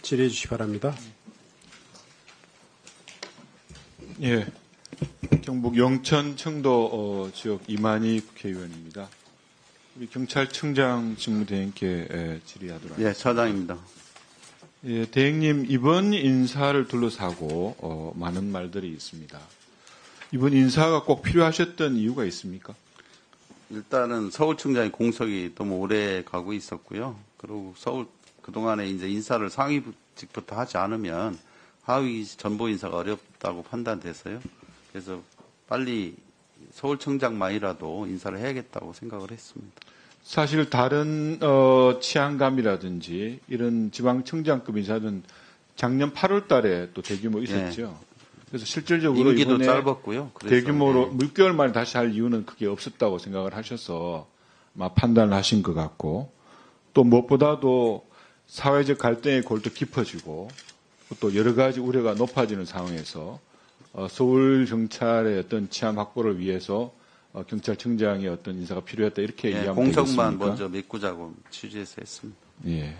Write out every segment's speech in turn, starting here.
질의해 주시기 바랍니다. 예, 경북 영천 청도 지역 이만희 국회의원입니다. 우리 경찰청장 직무대행께 질의하도록 하겠습니다. 예, 차장입니다. 예, 대행님, 이번 인사를 둘러싸고 많은 말들이 있습니다. 이번 인사가 꼭 필요하셨던 이유가 있습니까? 일단은 서울청장의 공석이 너무 오래 가고 있었고요. 그리고 그동안에 이제 인사를 상위직부터 하지 않으면 하위 전보 인사가 어렵다고 판단돼서요. 그래서 빨리 서울청장만이라도 인사를 해야겠다고 생각을 했습니다. 사실 다른 치안감이라든지 이런 지방청장급 인사는 작년 8월 달에 또 대규모 있었죠. 예. 그래서 실질적으로 임기도 이번에 짧았고요. 그래서 대규모로 6개월 만에 다시 할 이유는 크게 없었다고 생각을 하셔서 아마 판단을 하신 것 같고, 또 무엇보다도 사회적 갈등의 골도 깊어지고 또 여러 가지 우려가 높아지는 상황에서 서울 경찰의 어떤 치안 확보를 위해서 경찰청장의 어떤 인사가 필요했다 이렇게 이해하면 되겠습니까? 공석만 먼저 메꾸자고 취지해서 했습니다. 예.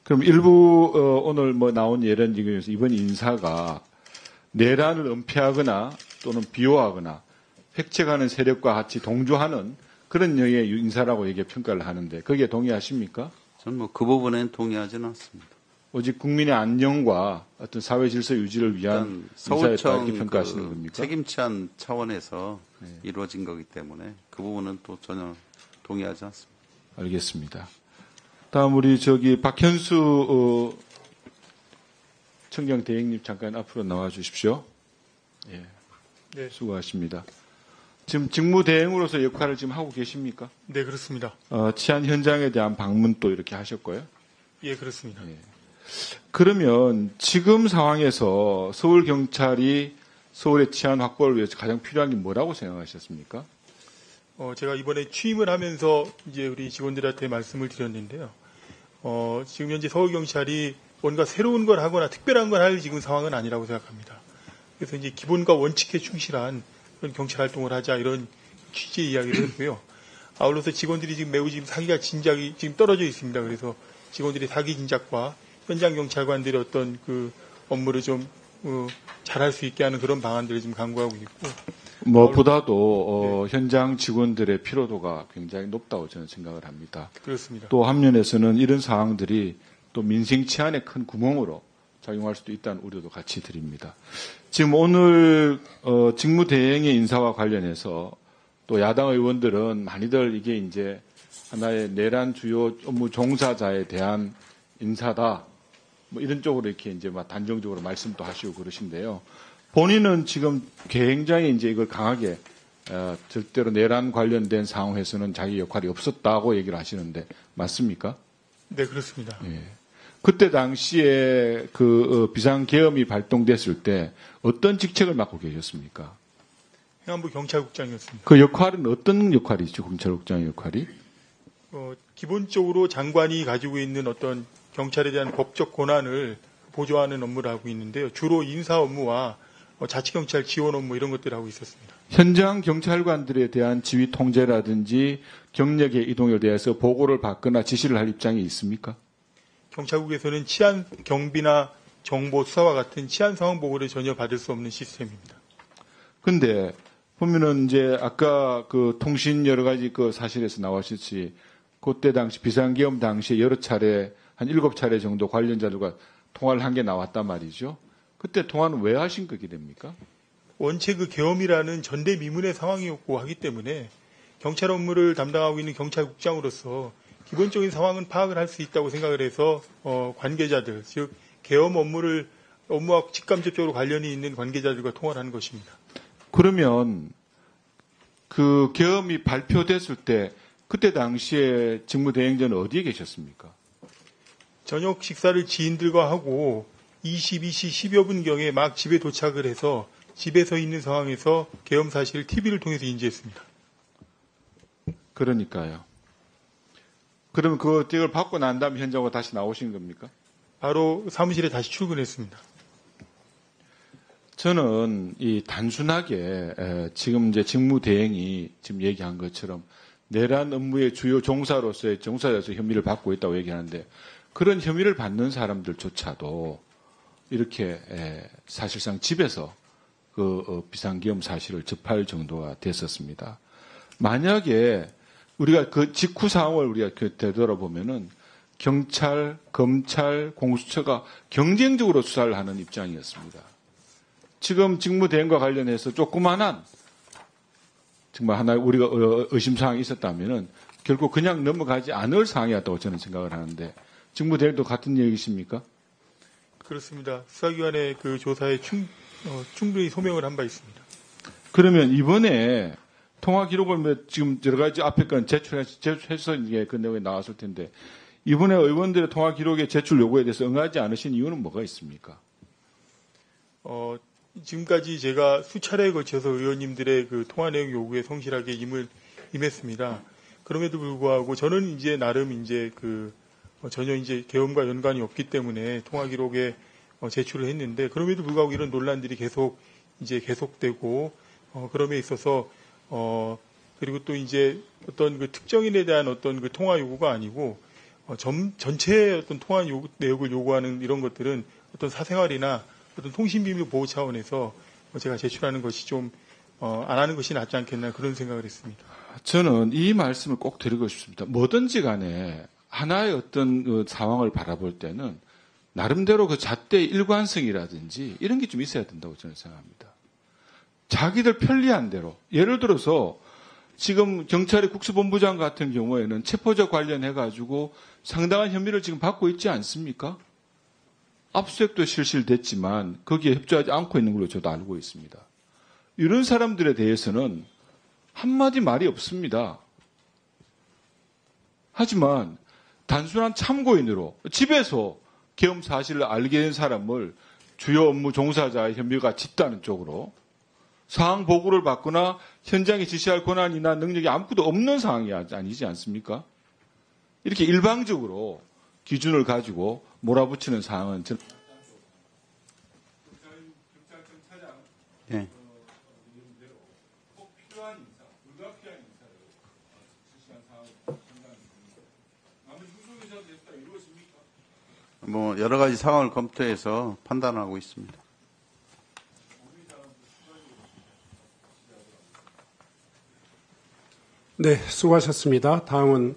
그럼 일부 오늘 나온 예를 중에서 이번 인사가 내란을 은폐하거나 또는 비호하거나 획책하는 세력과 같이 동조하는 그런 류의 인사라고 얘기 평가를 하는데 거기에 동의하십니까? 저는 그 부분에는 동의하지는 않습니다. 오직 국민의 안녕과 어떤 사회 질서 유지를 위한 인사였다 이렇게 평가하시는 겁니까? 책임치한 차원에서 이루어진 거기 때문에 그 부분은 또 전혀 동의하지 않습니다. 알겠습니다. 다음 우리 박현수 청장 대행님 잠깐 앞으로 나와 주십시오. 예. 네. 수고하십니다. 지금 직무대행으로서 역할을 지금 하고 계십니까? 네, 그렇습니다. 치안 현장에 대한 방문 또 이렇게 하셨고요. 예, 그렇습니다. 예. 그러면 지금 상황에서 서울경찰이 서울의 치안 확보를 위해서 가장 필요한 게 뭐라고 생각하셨습니까? 제가 이번에 취임을 하면서 이제 우리 직원들한테 말씀을 드렸는데요. 지금 현재 서울경찰이 뭔가 새로운 걸 하거나 특별한 걸 할 지금 상황은 아니라고 생각합니다. 그래서 이제 기본과 원칙에 충실한 그런 경찰 활동을 하자 이런 취지의 이야기를 했고요. 아울러서 직원들이 지금 매우 사기가 진작이 지금 떨어져 있습니다. 그래서 직원들이 사기 진작과 현장 경찰관들의 어떤 그 업무를 좀 잘할 수 있게 하는 그런 방안들을 지금 강구하고 있고. 무엇보다도 현장 직원들의 피로도가 굉장히 높다고 저는 생각을 합니다. 그렇습니다. 또 한면에서는 이런 상황들이 또 민생 치안의 큰 구멍으로 작용할 수도 있다는 우려도 같이 드립니다. 지금 오늘 직무대행의 인사와 관련해서 또 야당 의원들은 많이들 이게 이제 하나의 내란 주요 업무 종사자에 대한 인사다. 이런 쪽으로 이렇게 이제 단정적으로 말씀도 하시고 그러신데요. 본인은 지금 굉장히 이제 이걸 강하게 절대로 내란 관련된 상황에서는 자기 역할이 없었다고 얘기를 하시는데 맞습니까? 네, 그렇습니다. 예. 그때 당시에 그 비상계엄이 발동됐을 때 어떤 직책을 맡고 계셨습니까? 행안부 경찰국장이었습니다. 그 역할은 어떤 역할이죠? 경찰국장의 역할이? 기본적으로 장관이 가지고 있는 어떤 경찰에 대한 법적 권한을 보조하는 업무를 하고 있는데요. 주로 인사 업무와 자치경찰 지원 업무 이런 것들을 하고 있었습니다. 현장 경찰관들에 대한 지휘 통제라든지 경력의 이동에 대해서 보고를 받거나 지시를 할 입장이 있습니까? 경찰국에서는 치안 경비나 정보 수사와 같은 치안 상황 보고를 전혀 받을 수 없는 시스템입니다. 근데 보면은 이제 아까 그 통신 여러 가지 그 사실에서 나왔듯이 그때 당시 비상계엄 당시에 여러 차례 한 7차례 정도 관련자들과 통화를 한 게 나왔단 말이죠. 그때 통화는 왜 하신 거게 됩니까? 원체 그 계엄이라는 전대미문의 상황이었고 하기 때문에 경찰 업무를 담당하고 있는 경찰국장으로서 기본적인 상황은 파악을 할 수 있다고 생각을 해서 관계자들, 즉 계엄 업무와 직간접적으로 관련이 있는 관계자들과 통화를 하는 것입니다. 그러면 그 계엄이 발표됐을 때 그때 당시에 직무대행자는 어디에 계셨습니까? 저녁 식사를 지인들과 하고 22시 10여 분경에 막 집에 도착을 해서 집에서 있는 상황에서 계엄 사실을 TV를 통해서 인지했습니다. 그러니까요. 그러면 그 띠를 받고 난 다음에 현장으로 다시 나오신 겁니까? 바로 사무실에 다시 출근했습니다. 저는 이 단순하게 지금 이제 직무대행이 지금 얘기한 것처럼 내란 업무의 주요 종사로서의 종사자로서 혐의를 받고 있다고 얘기하는데 그런 혐의를 받는 사람들조차도 이렇게 사실상 집에서 그 비상계엄 사실을 접할 정도가 됐었습니다. 만약에 우리가 그 직후 상황을 우리가 되돌아보면은 경찰, 검찰, 공수처가 경쟁적으로 수사를 하는 입장이었습니다. 지금 직무대행과 관련해서 조그만한 정말 하나의 우리가 의심사항이 있었다면은 결국 그냥 넘어가지 않을 사항이었다고 저는 생각을 하는데 직무대행도 같은 얘기십니까? 그렇습니다. 수사기관의 그 조사에 충분히 소명을 한 바 있습니다. 그러면 이번에 통화 기록을 지금 여러 가지 앞에 건 제출해서 이게 그 내용이 나왔을 텐데 이번에 의원들의 통화 기록의 제출 요구에 대해서 응하지 않으신 이유는 뭐가 있습니까? 지금까지 제가 수차례에 걸쳐서 의원님들의 그 통화 내용 요구에 성실하게 임했습니다. 그럼에도 불구하고 저는 이제 나름 이제 전혀 이제 계엄과 연관이 없기 때문에 통화 기록에 제출을 했는데 그럼에도 불구하고 이런 논란들이 계속되고 그럼에 있어서 그리고 또 이제 어떤 그 특정인에 대한 어떤 그 통화 요구가 아니고 전체의 어떤 통화 내역을 요구하는 이런 것들은 어떤 사생활이나 어떤 통신비밀 보호 차원에서 제가 제출하는 것이 좀 안 하는 것이 낫지 않겠나 그런 생각을 했습니다. 저는 이 말씀을 꼭 드리고 싶습니다. 뭐든지 간에 하나의 어떤 그 상황을 바라볼 때는 나름대로 그 잣대의 일관성이라든지 이런 게 좀 있어야 된다고 저는 생각합니다. 자기들 편리한 대로 예를 들어서 지금 경찰의 국수본부장 같은 경우에는 체포자 관련해가지고 상당한 혐의를 지금 받고 있지 않습니까? 압수수색도 실시됐지만 거기에 협조하지 않고 있는 걸로 저도 알고 있습니다. 이런 사람들에 대해서는 한마디 말이 없습니다. 하지만 단순한 참고인으로 집에서 계엄 사실을 알게 된 사람을 주요 업무 종사자의 혐의가 짙다는 쪽으로 상황 보고를 받거나 현장에 지시할 권한이나 능력이 아무것도 없는 상황이 아니지 않습니까? 이렇게 일방적으로 기준을 가지고 몰아붙이는 상황은 저는 예. 뭐 여러 가지 상황을 검토해서 판단하고 있습니다. 네, 수고하셨습니다. 다음은